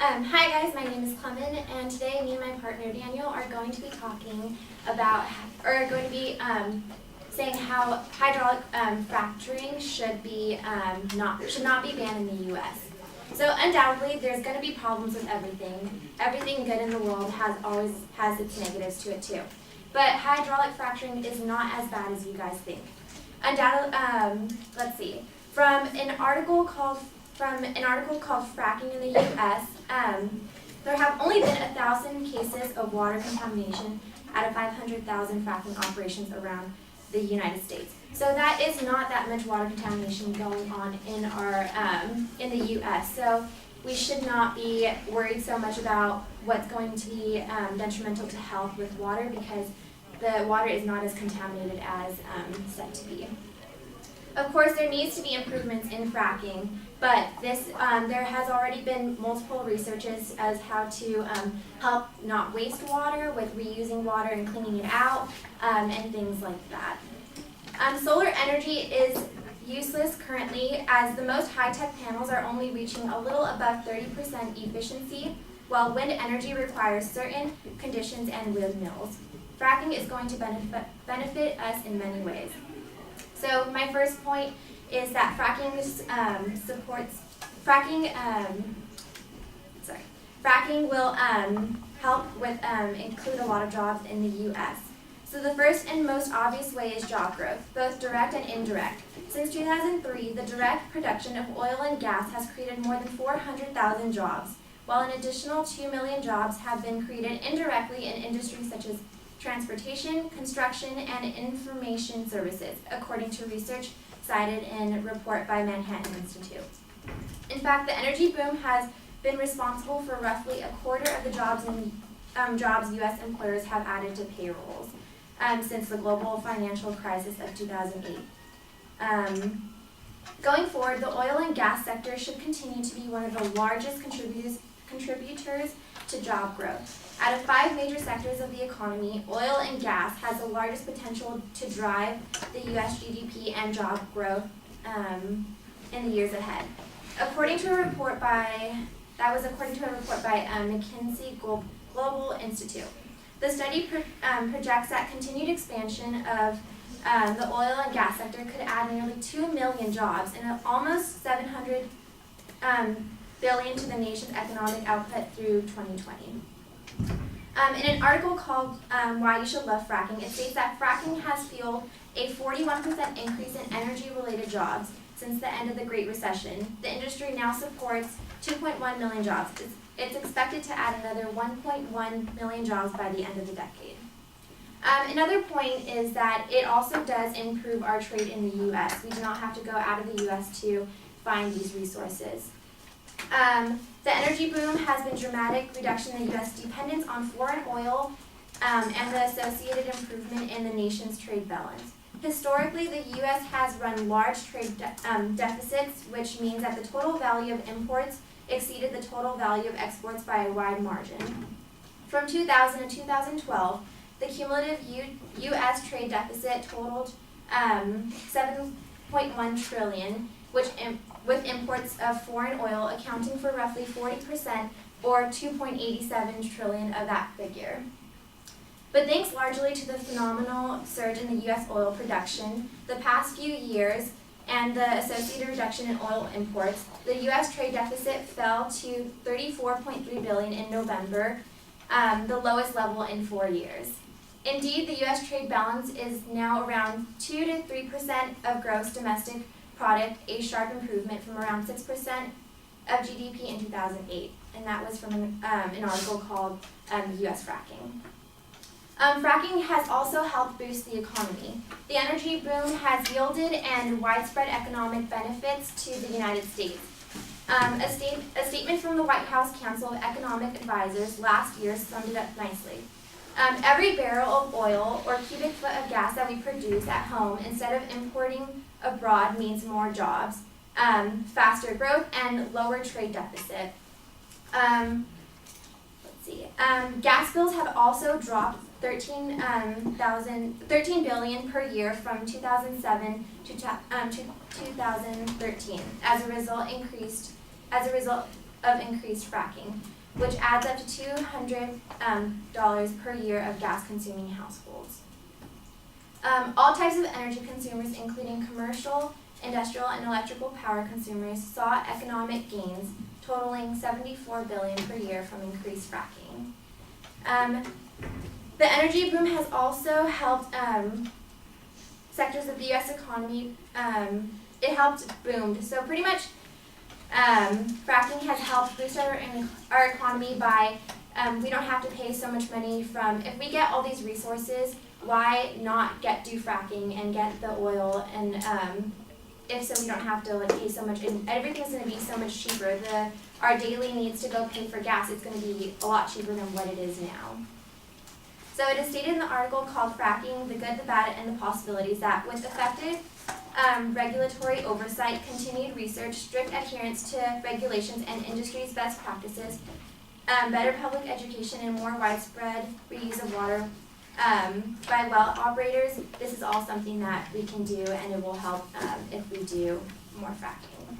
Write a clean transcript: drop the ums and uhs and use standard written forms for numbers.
Hi guys, my name is Clement, and today me and my partner Daniel are going to be talking about, saying how hydraulic fracturing should not be banned in the U.S. So undoubtedly, there's going to be problems with everything. Everything good in the world always has its negatives to it too. But hydraulic fracturing is not as bad as you guys think. Let's see. From an article called Fracking in the U.S., there have only been 1,000 cases of water contamination out of 500,000 fracking operations around the United States. So that is not that much water contamination going on in the U.S. So we should not be worried so much about what's going to be detrimental to health with water, because the water is not as contaminated as said to be. Of course, there needs to be improvements in fracking, but there has already been multiple researches as how to help not waste water with reusing water and cleaning it out, and things like that. Solar energy is useless currently, as the most high-tech panels are only reaching a little above 30% efficiency, while wind energy requires certain conditions and windmills. Fracking is going to benefit us in many ways. So my first point is that fracking will help with include a lot of jobs in the U.S. So the first and most obvious way is job growth, both direct and indirect. Since 2003, the direct production of oil and gas has created more than 400,000 jobs, while an additional 2 million jobs have been created indirectly in industries such as transportation, construction, and information services, according to research cited in a report by Manhattan Institute. In fact, the energy boom has been responsible for roughly a quarter of the jobs U.S. employers have added to payrolls since the global financial crisis of 2008. Going forward, the oil and gas sector should continue to be one of the largest contributors to job growth. Out of 5 major sectors of the economy, oil and gas has the largest potential to drive the U.S. GDP and job growth in the years ahead. According to a report by McKinsey Global Institute. The study projects that continued expansion of the oil and gas sector could add nearly 2 million jobs and almost $700 billion to the nation's economic output through 2020. In an article called Why You Should Love Fracking, it states that fracking has fueled a 41% increase in energy-related jobs since the end of the Great Recession. The industry now supports 2.1 million jobs. It's expected to add another 1.1 million jobs by the end of the decade. Another point is that it also does improve our trade in the U.S. We do not have to go out of the U.S. to find these resources. The energy boom has been dramatic reduction in the U.S. dependence on foreign oil and the associated improvement in the nation's trade balance. Historically, the U.S. has run large trade deficits, which means that the total value of imports exceeded the total value of exports by a wide margin. From 2000 to 2012, the cumulative U.S. trade deficit totaled $7.1 trillion, with imports of foreign oil accounting for roughly 40%, or $2.87 trillion of that figure. But thanks largely to the phenomenal surge in the U.S. oil production the past few years and the associated reduction in oil imports, the U.S. trade deficit fell to $34.3 billion in November, the lowest level in 4 years. Indeed, the U.S. trade balance is now around 2 to 3% of gross domestic product, a sharp improvement from around 6% of GDP in 2008, and that was from an article called U.S. Fracking. Fracking has also helped boost the economy. The energy boom has yielded and widespread economic benefits to the United States. A statement from the White House Council of Economic Advisors last year summed it up nicely. Every barrel of oil or cubic foot of gas that we produce at home instead of importing abroad means more jobs, faster growth, and lower trade deficit. Gas bills have also dropped $13 billion per year from 2007 to 2013 as a result of increased fracking. which adds up to $200 per year of gas-consuming households. All types of energy consumers, including commercial, industrial, and electrical power consumers, saw economic gains totaling $74 billion per year from increased fracking. The energy boom has also helped sectors of the U.S. economy. It helped boom. So pretty much, fracking has helped boost our economy by we don't have to pay so much money from. If we get all these resources, why not do fracking and get the oil, and if so we don't have to pay so much, and everything's going to be so much cheaper. Our daily needs to go pay for gas, it's going to be a lot cheaper than what it is now. So it is stated in the article called Fracking, the Good, the Bad, and the Possibilities that with effective regulatory oversight, continued research, strict adherence to regulations and industry's best practices, better public education, and more widespread reuse of water by well operators, this is all something that we can do, and it will help if we do more fracking.